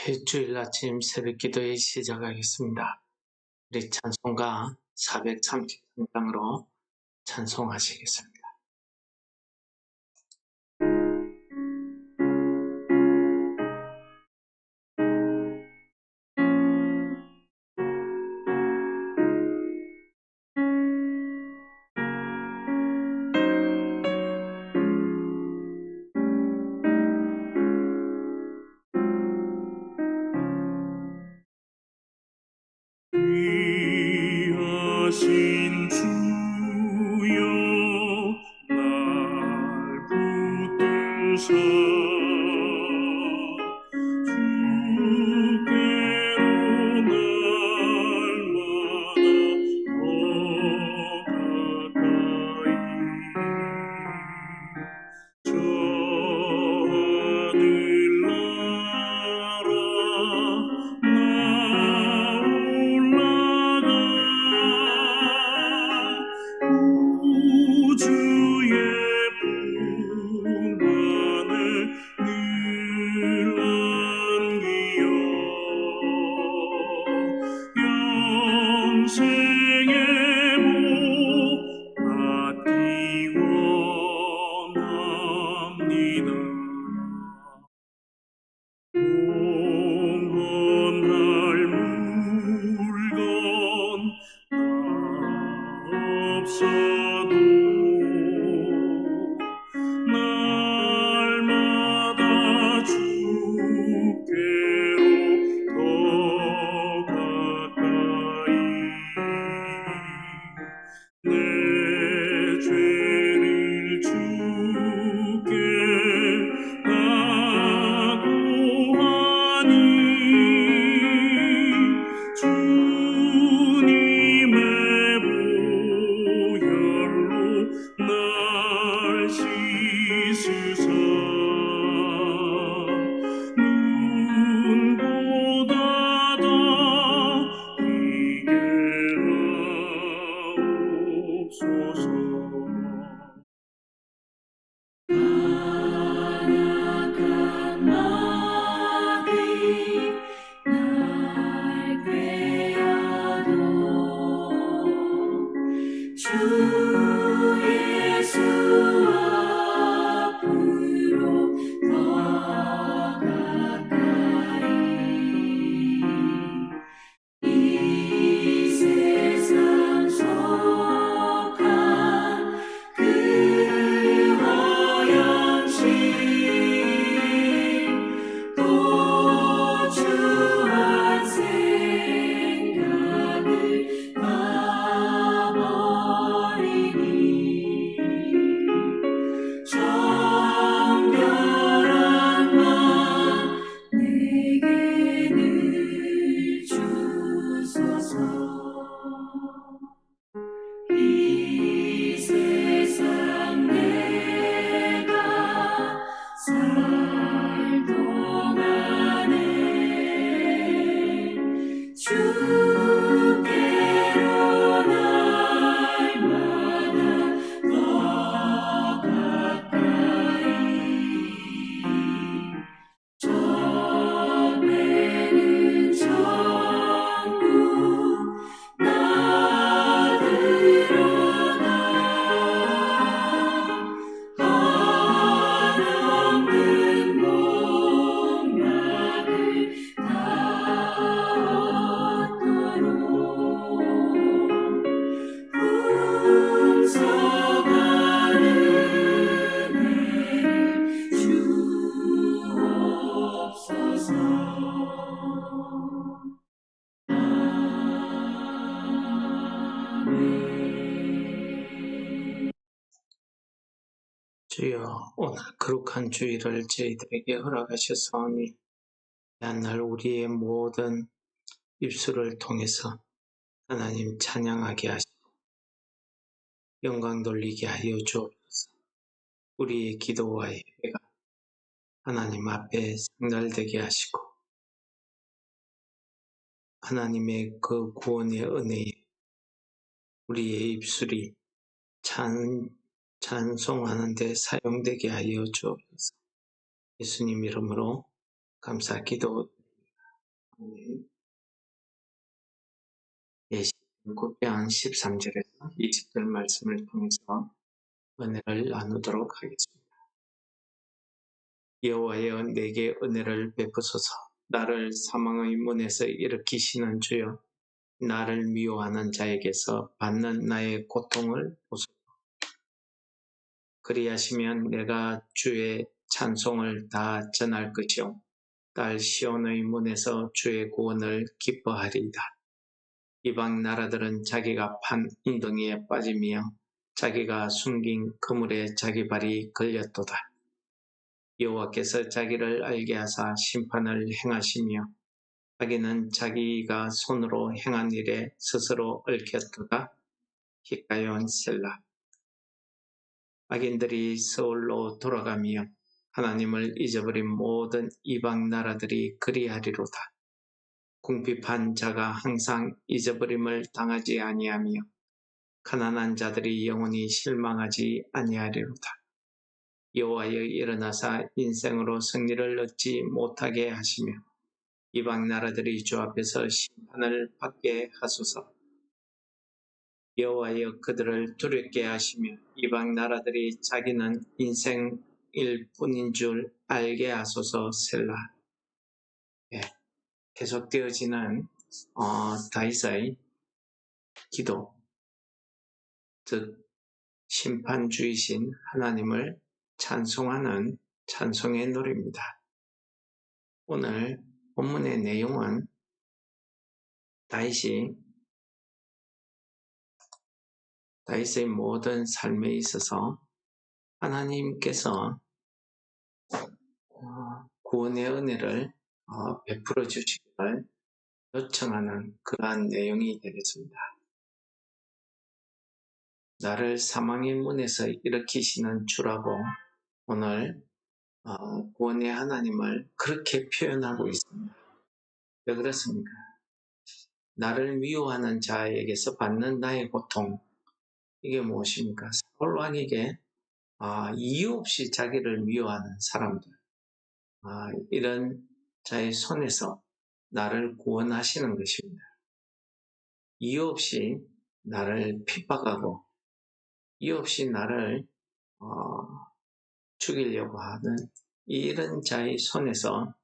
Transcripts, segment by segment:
일주일 아침 새벽기도에 시작하겠습니다. 우리 찬송가 433장으로 찬송하시겠습니다. 귀하신 주여 날 붙드사 주께로 날마다 더 가까이 저 하늘나라 나 올라가 우주의 풍만을 늘 안기어 영생의 복 받기 원합니다. 공헌할 물건 다 없어도 날마다 주께로 더 가까이 내 죄를 주께 다 고하니 주님의 보혈로 날 씻으사 눈보다 더 희게 하옵소서. 안악한 마귀 날 꾀어도 주 예수 앞으로 더 가까이 이 세상 속한 그 허영심 또 주한 생각을 놔버리니 정결한 맘 내게 늘 주소서. 이 세상 내가 살 동안에 주께로 날마다 더 가까이 전에는 천국 나 들어가 한없는 복락을 다 얻도록 풍성한 은혜를 주옵소서. 아멘. 주여, 오늘 거룩한 주일을 저희들에게 허락하셨사오니 이날 우리의 모든 입술을 통해서 하나님 찬양하게 하시고 영광 돌리게 하여 주옵소서. 우리의 기도와 예배가 하나님 앞에 상달되게 하시고 하나님의 그 구원의 은혜에 우리의 입술이 찬송하는 데 사용되게 하여 주옵소서. 예수님 이름으로 감사 기도 오늘 예시록편 13절에서 20절 말씀을 통해서 은혜를 나누도록 하겠습니다. 여호와여 내게 은혜를 베푸소서. 나를 사망의 문에서 일으키시는 주여, 나를 미워하는 자에게서 받는 나의 고통을 보소서. 그리하시면 내가 주의 찬송을 다 전할 것이요 딸 시온의 문에서 주의 구원을 기뻐하리이다. 이방 나라들은 자기가 판 웅덩이에 빠지며 자기가 숨긴 그물에 자기 발이 걸렸도다. 여호와께서 자기를 알게 하사 심판을 행하시며 자기는 자기가 손으로 행한 일에 스스로 얽혔도다. 히카yon 셀라. 악인들이 서울로 돌아가며 하나님을 잊어버린 모든 이방 나라들이 그리하리로다. 궁핍한 자가 항상 잊어버림을 당하지 아니하며 가난한 자들이 영원히 실망하지 아니하리로다. 여호와여 일어나사 인생으로 승리를 얻지 못하게 하시며 이방 나라들이 주 앞에서 심판을 받게 하소서. 여호와여 그들을 두렵게 하시며 이방 나라들이 자기는 인생일 뿐인 줄 알게 하소서. 셀라. 계속되어지는 다윗의 기도, 즉 심판주이신 하나님을 찬송하는 찬송의 노래입니다. 오늘 본문의 내용은 다윗의 모든 삶에 있어서 하나님께서 구원의 은혜를 베풀어 주시기를 요청하는 그러한 내용이 되겠습니다. 나를 사망의 문에서 일으키시는 주라고 오늘 구원의 하나님을 그렇게 표현하고 있습니다. 왜 그렇습니까? 나를 미워하는 자에게서 받는 나의 고통, 이게 무엇입니까? 사울 왕에게 이유 없이 자기를 미워하는 사람들, 이런 자의 손에서 나를 구원하시는 것입니다. 이유 없이 나를 핍박하고 이유 없이 나를 죽이려고 하는 이런 자의 손에서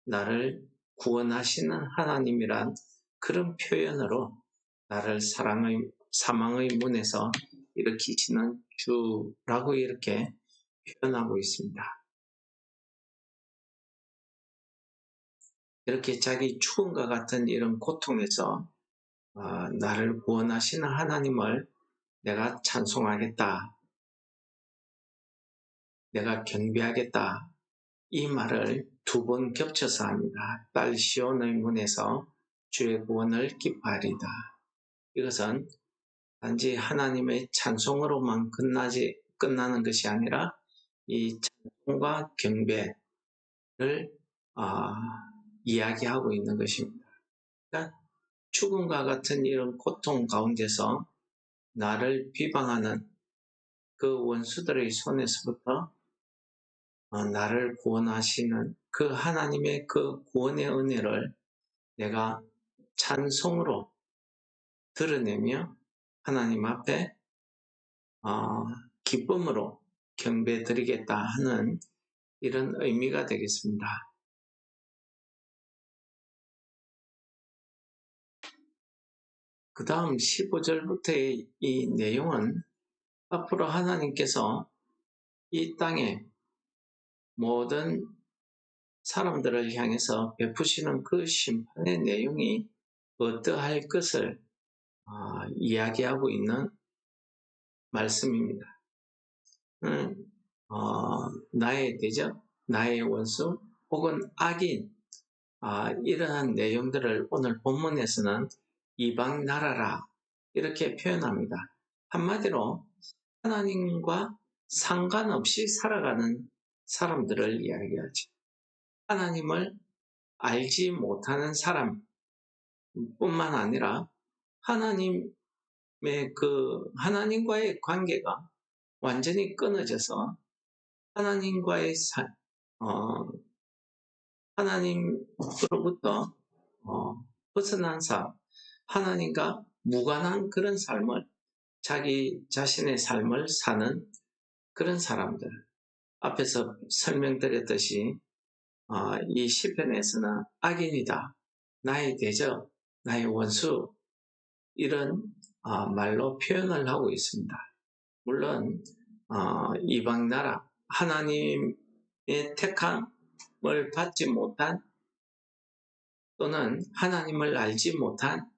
나를 구원하시는 하나님이란 그런 표현으로 나를 사망의 문에서 일으키시는 주라고 이렇게 표현하고 있습니다. 이렇게 자기 죽음과 같은 이런 고통에서 나를 구원하시는 하나님을 내가 찬송하겠다, 내가 경배하겠다, 이 말을 두 번 겹쳐서 합니다. 딸 시온의 문에서 주의 구원을 기뻐하리다. 이것은 단지 하나님의 찬송으로만 끝나는 것이 아니라 이 찬송과 경배를 이야기하고 있는 것입니다. 그러니까 죽음과 같은 이런 고통 가운데서 나를 비방하는 그 원수들의 손에서부터 나를 구원하시는 그 하나님의 그 구원의 은혜를 내가 찬송으로 드러내며 하나님 앞에 기쁨으로 경배드리겠다 하는 이런 의미가 되겠습니다. 그 다음 15절부터의 이 내용은 앞으로 하나님께서 이 땅에 모든 사람들을 향해서 베푸시는 그 심판의 내용이 어떠할 것을 이야기하고 있는 말씀입니다. 나의 대적, 나의 원수, 혹은 악인, 이러한 내용들을 오늘 본문에서는 이방 나라라 이렇게 표현합니다. 한마디로 하나님과 상관없이 살아가는 사람들을 이야기하죠. 하나님을 알지 못하는 사람 뿐만 아니라 하나님과의 관계가 완전히 끊어져서 하나님과의 하나님으로부터 벗어난 삶, 하나님과 무관한 그런 삶을, 자기 자신의 삶을 사는 그런 사람들. 앞에서 설명드렸듯이 이 시편에서는 악인이다, 나의 대적, 나의 원수, 이런 말로 표현을 하고 있습니다. 물론 이방 나라, 하나님의 택함을 받지 못한, 또는 하나님을 알지 못한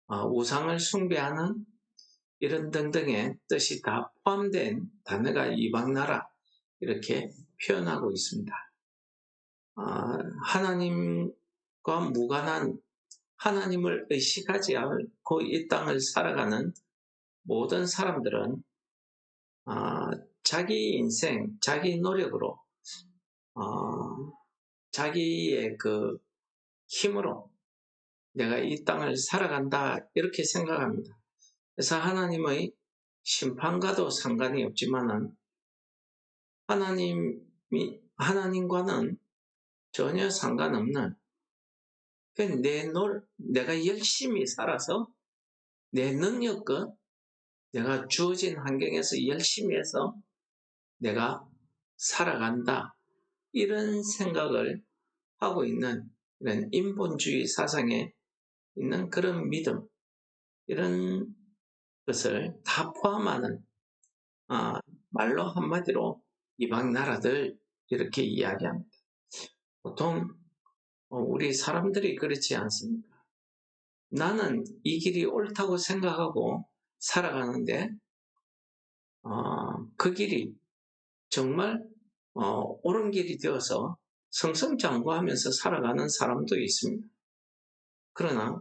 우상을 숭배하는 이런 등등의 뜻이 다 포함된 단어가 이방 나라, 이렇게 표현하고 있습니다. 하나님과 무관한, 하나님을 의식하지 않고 이 땅을 살아가는 모든 사람들은 자기 인생, 자기 노력으로, 자기의 그 힘으로 내가 이 땅을 살아간다, 이렇게 생각합니다. 그래서 하나님의 심판과도 상관이 없지만은 하나님과는 전혀 상관없는, 내가 열심히 살아서 내 능력껏 내가 주어진 환경에서 열심히 해서 내가 살아간다, 이런 생각을 하고 있는 이런 인본주의 사상에 있는 그런 믿음, 이런 것을 다 포함하는 말로 한마디로 이방 나라들, 이렇게 이야기합니다. 보통 우리 사람들이 그렇지 않습니까? 나는 이 길이 옳다고 생각하고 살아가는데 그 길이 정말 옳은 길이 되어서 승승장구하면서 살아가는 사람도 있습니다. 그러나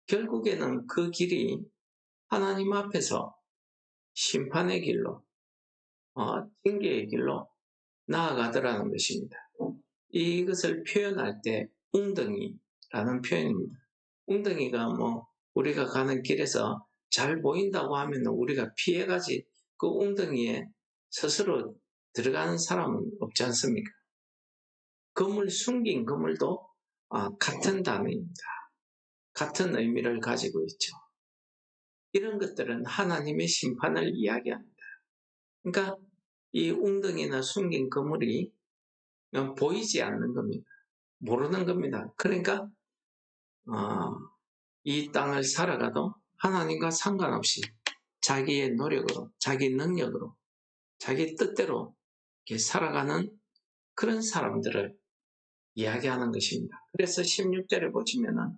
결국에는 그 길이 하나님 앞에서 심판의 길로, 징계의 길로 나아가더라는 것입니다. 이것을 표현할 때 웅덩이라는 표현입니다. 웅덩이가 우리가 가는 길에서 잘 보인다고 하면 우리가 피해가지, 그 웅덩이에 스스로 들어가는 사람은 없지 않습니까? 그물, 숨긴 그물도 같은 단어입니다. 같은 의미를 가지고 있죠. 이런 것들은 하나님의 심판을 이야기합니다. 그러니까 이 웅덩이나 숨긴 그물이 보이지 않는 겁니다. 모르는 겁니다. 그러니까 이 땅을 살아가도 하나님과 상관없이 자기의 노력으로, 자기 능력으로, 자기 뜻대로 이렇게 살아가는 그런 사람들을 이야기하는 것입니다. 그래서 16절에 보시면은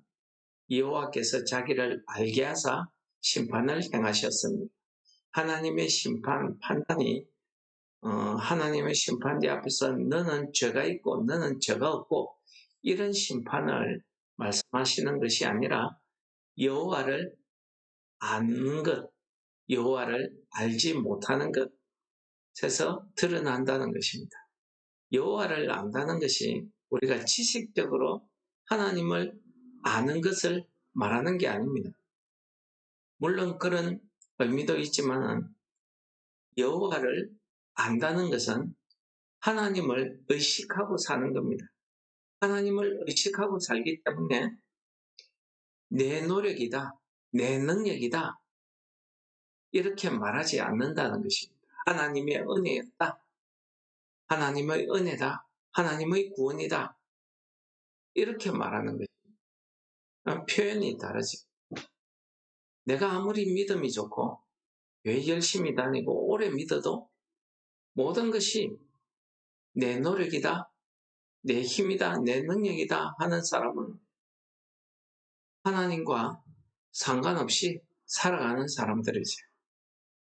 여호와께서 자기를 알게 하사 심판을 행하셨습니다. 하나님의 심판, 판단이 하나님의 심판대 앞에서 너는 죄가 있고 너는 죄가 없고, 이런 심판을 말씀하시는 것이 아니라 여호와를 아는 것, 여호와를 알지 못하는 것에서 드러난다는 것입니다. 여호와를 안다는 것이 우리가 지식적으로 하나님을 아는 것을 말하는 게 아닙니다. 물론 그런 의미도 있지만 여호와를 안다는 것은 하나님을 의식하고 사는 겁니다. 하나님을 의식하고 살기 때문에 내 노력이다, 내 능력이다, 이렇게 말하지 않는다는 것입니다. 하나님의 은혜였다, 하나님의 은혜다, 하나님의 구원이다, 이렇게 말하는 것입니다. 표현이 다르지. 내가 아무리 믿음이 좋고 왜 열심히 다니고 오래 믿어도 모든 것이 내 노력이다, 내 힘이다, 내 능력이다 하는 사람은 하나님과 상관없이 살아가는 사람들이죠.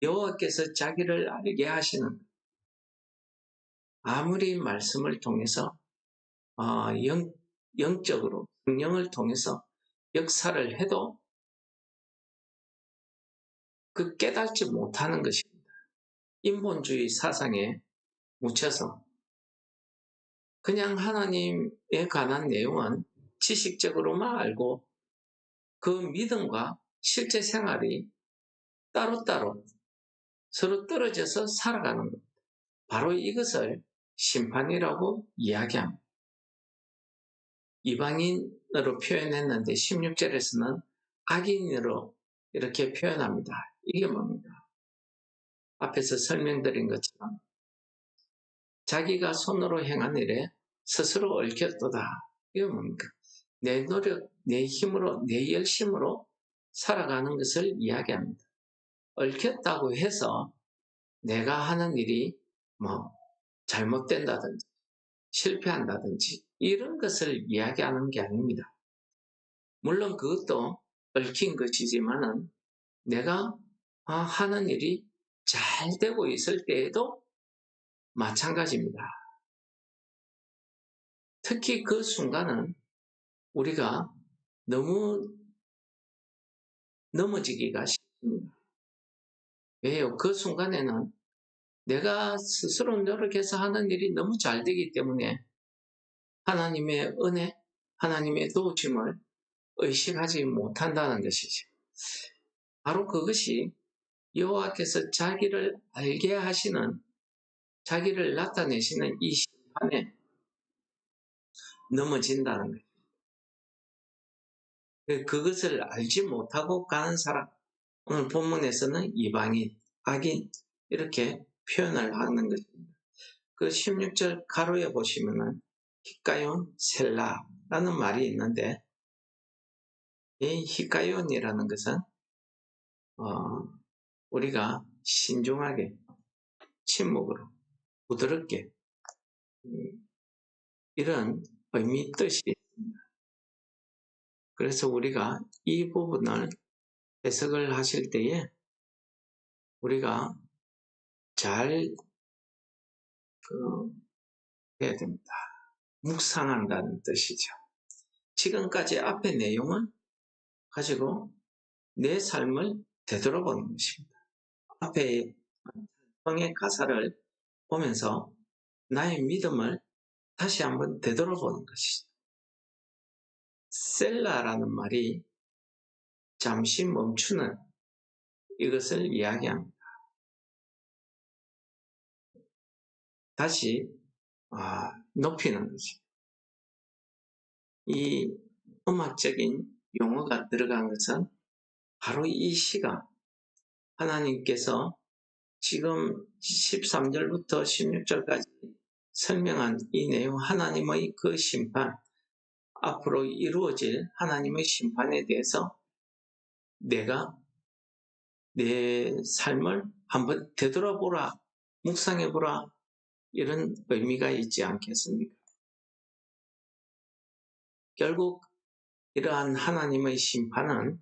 여호와께서 자기를 알게 하시는, 아무리 말씀을 통해서 영적으로 성령을 통해서 역사를 해도 그 깨닫지 못하는 것입니다. 인본주의 사상에 묻혀서 그냥 하나님에 관한 내용은 지식적으로만 알고 그 믿음과 실제 생활이 따로따로 서로 떨어져서 살아가는 것. 바로 이것을 심판이라고 이야기합니다. 이방인으로 표현했는데 16절에서는 악인으로 이렇게 표현합니다. 이게 뭡니까? 앞에서 설명드린 것처럼 자기가 손으로 행한 일에 스스로 얽혔도다. 이게 뭡니까? 내 노력, 내 힘으로, 내 열심으로 살아가는 것을 이야기합니다. 얽혔다고 해서 내가 하는 일이 잘못된다든지 실패한다든지 이런 것을 이야기하는 게 아닙니다. 물론 그것도 얽힌 것이지만은 내가 하는 일이 잘 되고 있을 때에도 마찬가지입니다. 특히 그 순간은 우리가 너무 넘어지기가 쉽습니다. 왜요? 그 순간에는 내가 스스로 노력해서 하는 일이 너무 잘 되기 때문에 하나님의 은혜, 하나님의 도우심을 의식하지 못한다는 것이죠. 바로 그것이 여호와께서 자기를 알게 하시는, 자기를 나타내시는 이 심판에 넘어진다는 거예요. 그것을 알지 못하고 가는 사람, 오늘 본문에서는 이방인, 악인 이렇게 표현을 하는 것입니다. 그 16절 가로에 보시면은 히카yon 셀라라는 말이 있는데 이 히카ion이라는 것은 우리가 신중하게 침묵으로 부드럽게 이런 의미 뜻이 있습니다. 그래서 우리가 이 부분을 해석을 하실 때에 우리가 잘 해야 됩니다. 묵상한다는 뜻이죠. 지금까지 앞의 내용을 가지고 내 삶을 되돌아보는 것입니다. 앞에 성의 가사를 보면서 나의 믿음을 다시 한번 되돌아보는 것이죠. 셀라라는 말이 잠시 멈추는 이것을 이야기합니다. 다시 높이는 거죠. 이 음악적인 용어가 들어간 것은 바로 이 시가 하나님께서 지금 13절부터 16절까지 설명한 이 내용, 하나님의 그 심판, 앞으로 이루어질 하나님의 심판에 대해서 내가 내 삶을 한번 되돌아보라, 묵상해보라, 이런 의미가 있지 않겠습니까? 결국 이러한 하나님의 심판은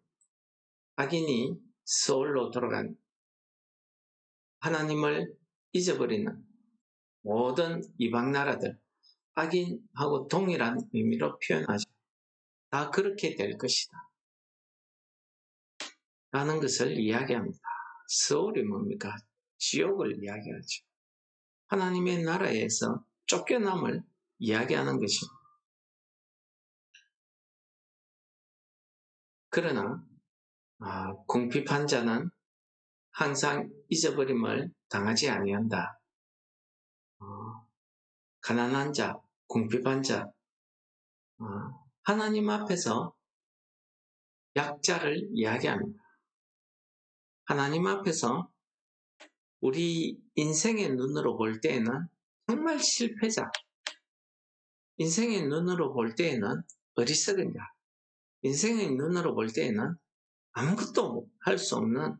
악인이 서울로 돌아간 하나님을 잊어버리는 모든 이방 나라들, 악인하고 동일한 의미로 표현하죠. 다 그렇게 될 것이다 라는 것을 이야기합니다. 서울이 뭡니까? 지옥을 이야기하죠. 하나님의 나라에서 쫓겨남을 이야기하는 것입니다. 그러나 궁핍한 자는 항상 잊어버림을 당하지 아니한다. 가난한 자, 궁핍한 자, 하나님 앞에서 약자를 이야기합니다. 하나님 앞에서 우리 인생의 눈으로 볼 때에는 정말 실패자, 인생의 눈으로 볼 때에는 어리석은 자, 인생의 눈으로 볼 때에는 아무것도 할 수 없는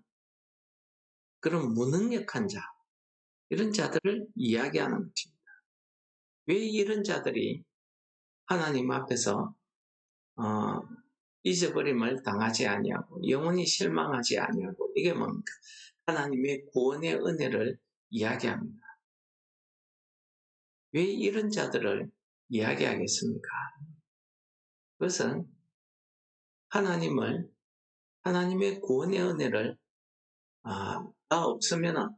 그런 무능력한 자, 이런 자들을 이야기하는 것입니다. 왜 이런 자들이 하나님 앞에서 잊어버림을 당하지 아니하고 영원히 실망하지 아니하고, 이게 뭡니까? 하나님의 구원의 은혜를 이야기합니다. 왜 이런 자들을 이야기하겠습니까? 그것은 하나님의 구원의 은혜를 나 없으면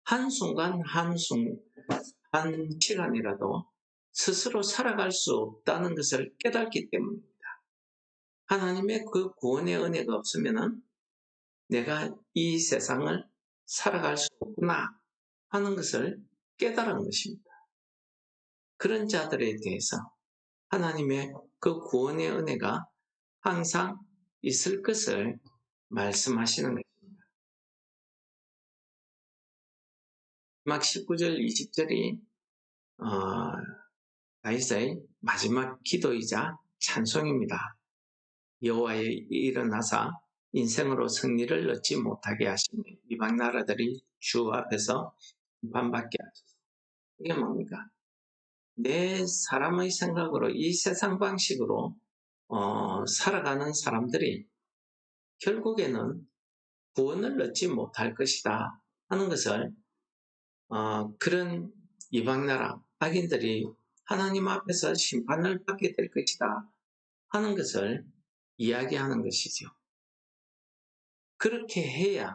한순간 한 시간이라도 스스로 살아갈 수 없다는 것을 깨닫기 때문입니다. 하나님의 그 구원의 은혜가 없으면 내가 이 세상을 살아갈 수 없구나 하는 것을 깨달은 것입니다. 그런 자들에 대해서 하나님의 그 구원의 은혜가 항상 있을 것을 말씀하시는 것입니다. 막 19절, 20절이 다윗의 마지막 기도이자 찬송입니다. 여호와의 일어나사 인생으로 승리를 얻지 못하게 하시며 이방 나라들이 주 앞에서 심판받게 하소서. 이게 뭡니까? 내 사람의 생각으로 이 세상 방식으로 살아가는 사람들이 결국에는 구원을 얻지 못할 것이다 하는 것을 그런 이방 나라 악인들이 하나님 앞에서 심판을 받게 될 것이다 하는 것을 이야기하는 것이죠. 그렇게 해야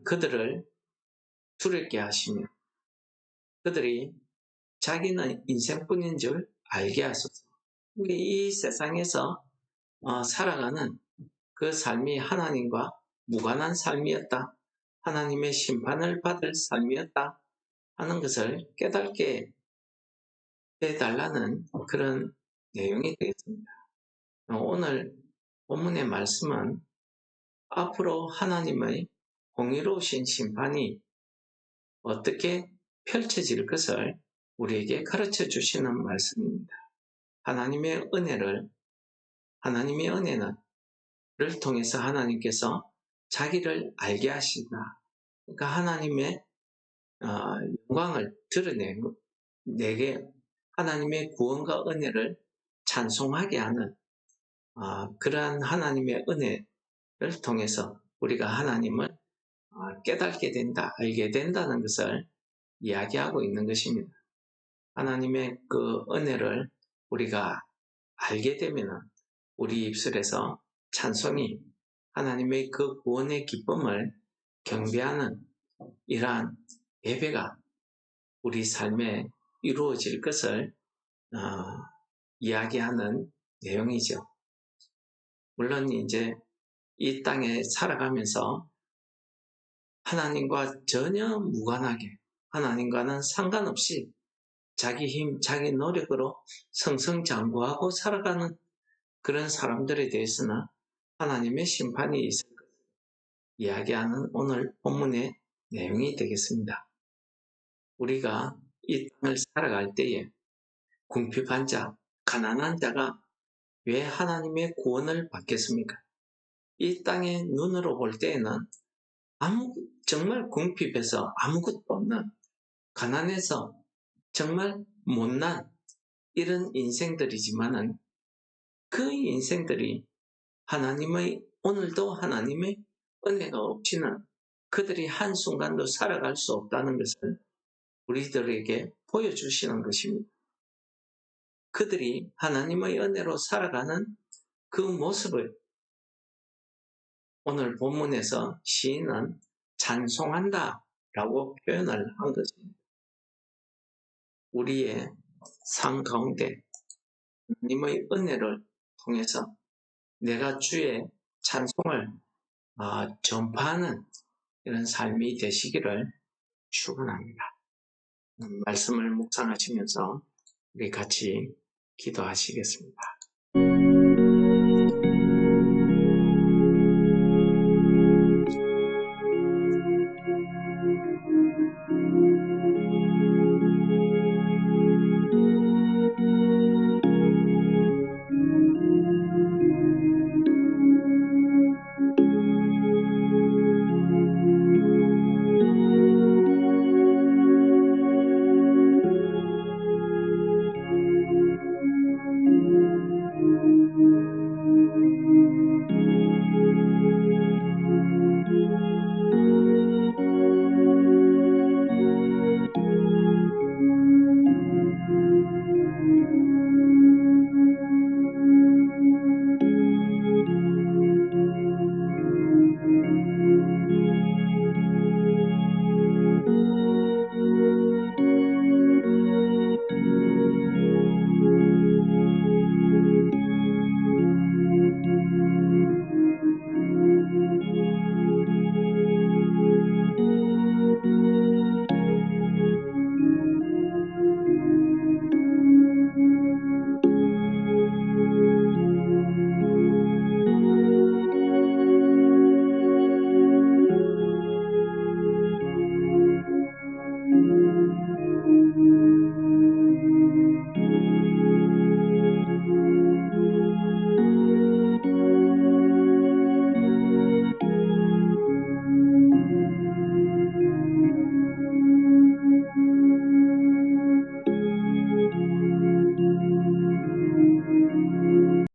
그들을 두렵게 하시며 그들이 자기는 인생뿐인 줄 알게 하소서. 이 세상에서 살아가는 그 삶이 하나님과 무관한 삶이었다. 하나님의 심판을 받을 삶이었다 하는 것을 깨닫게 해달라는 그런 내용이 되겠습니다. 오늘 본문의 말씀은 앞으로 하나님의 공의로우신 심판이 어떻게 펼쳐질 것을 우리에게 가르쳐 주시는 말씀입니다. 하나님의 은혜를 통해서 하나님께서 자기를 알게 하신다. 그러니까 하나님의 영광을 드러내고 내게 하나님의 구원과 은혜를 찬송하게 하는 그러한 하나님의 은혜를 통해서 우리가 하나님을 깨닫게 된다, 알게 된다는 것을 이야기하고 있는 것입니다. 하나님의 그 은혜를 우리가 알게 되면 우리 입술에서 찬송이 하나님의 그 구원의 기쁨을 경배하는 이러한 예배가 우리 삶에 이루어질 것을 이야기하는 내용이죠. 물론 이제 이 땅에 살아가면서 하나님과 전혀 무관하게 하나님과는 상관없이 자기 힘, 자기 노력으로 승승장구하고 살아가는 그런 사람들에 대해서는 하나님의 심판이 있을 것을 이야기하는 오늘 본문의 내용이 되겠습니다. 우리가 이 땅을 살아갈 때에 궁핍한 자, 가난한 자가 왜 하나님의 구원을 받겠습니까? 이 땅의 눈으로 볼 때에는 정말 궁핍해서 아무것도 없는, 가난해서 정말 못난 이런 인생들이지만은 그 인생들이 오늘도 하나님의 은혜가 없이는 그들이 한순간도 살아갈 수 없다는 것을 우리들에게 보여주시는 것입니다. 그들이 하나님의 은혜로 살아가는 그 모습을 오늘 본문에서 시인은 찬송한다 라고 표현을 한 것입니다. 우리의 삶 가운데 하나님의 은혜를 통해서 내가 주의 찬송을 전파하는 이런 삶이 되시기를 축원합니다. 말씀을 묵상하시면서 우리 같이 기도하시겠습니다.